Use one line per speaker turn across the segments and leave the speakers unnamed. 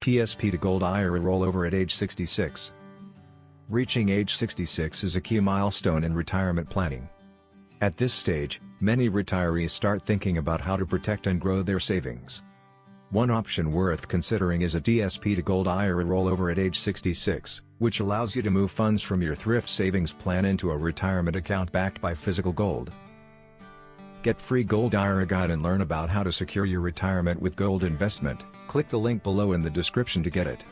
TSP to Gold IRA Rollover at age 66. Reaching age 66 is a key milestone in retirement planning. At this stage, many retirees start thinking about how to protect and grow their savings. One option worth considering is a TSP to Gold IRA Rollover at age 66, which allows you to move funds from your Thrift Savings Plan into a retirement account backed by physical gold. Get free Gold IRA guide and learn about how to secure your retirement with gold investment. Click the link below in the description to get it.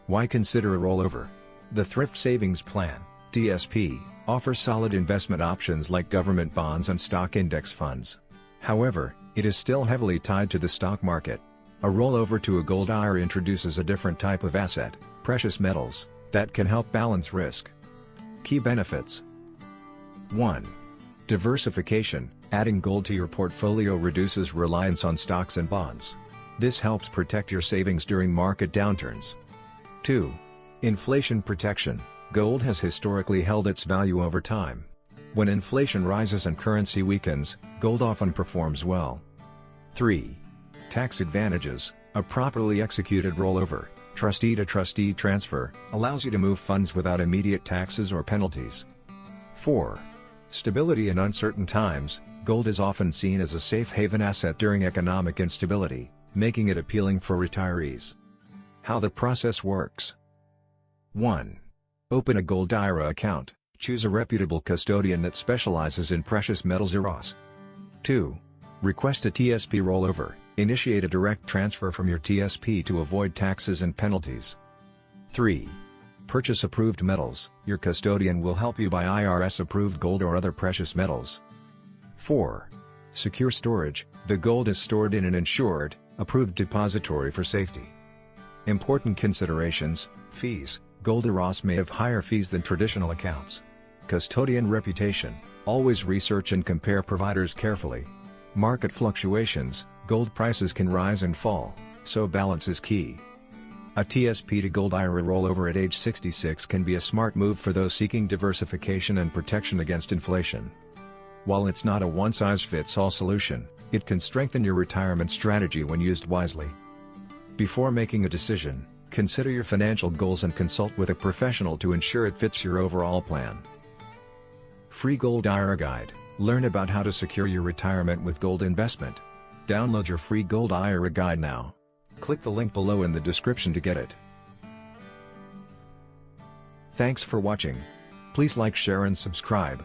Why consider a rollover? The Thrift Savings Plan, TSP, offers solid investment options like government bonds and stock index funds. However, it is still heavily tied to the stock market. A rollover to a Gold IRA introduces a different type of asset, precious metals, that can help balance risk. Key benefits. 1. Diversification. Adding gold to your portfolio reduces reliance on stocks and bonds. This helps protect your savings during market downturns. 2. Inflation protection. Gold has historically held its value over time. When inflation rises and currency weakens, gold often performs well. 3. Tax advantages. A properly executed rollover, trustee-to-trustee transfer, allows you to move funds without immediate taxes or penalties. 4. Stability in uncertain times. Gold is often seen as a safe haven asset during economic instability, making it appealing for retirees. How the process works. 1. Open a Gold IRA account. Choose a reputable custodian that specializes in precious metals IRAs. 2. Request a TSP rollover. Initiate a direct transfer from your TSP to avoid taxes and penalties. 3. Purchase approved metals. Your custodian will help you buy IRS-approved gold or other precious metals. 4. Secure storage. The gold is stored in an insured, approved depository for safety. Important considerations. Fees. Gold IRAs may have higher fees than traditional accounts. Custodian reputation. Always research and compare providers carefully. Market fluctuations. Gold prices can rise and fall, so balance is key. A TSP to Gold IRA rollover at age 66 can be a smart move for those seeking diversification and protection against inflation. While it's not a one-size-fits-all solution, it can strengthen your retirement strategy when used wisely. Before making a decision, consider your financial goals and consult with a professional to ensure it fits your overall plan. Free Gold IRA Guide. Learn about how to secure your retirement with gold investment. Download your free Gold IRA Guide now. Click the link below in the description to get it. Thanks for watching. Please like, share and subscribe.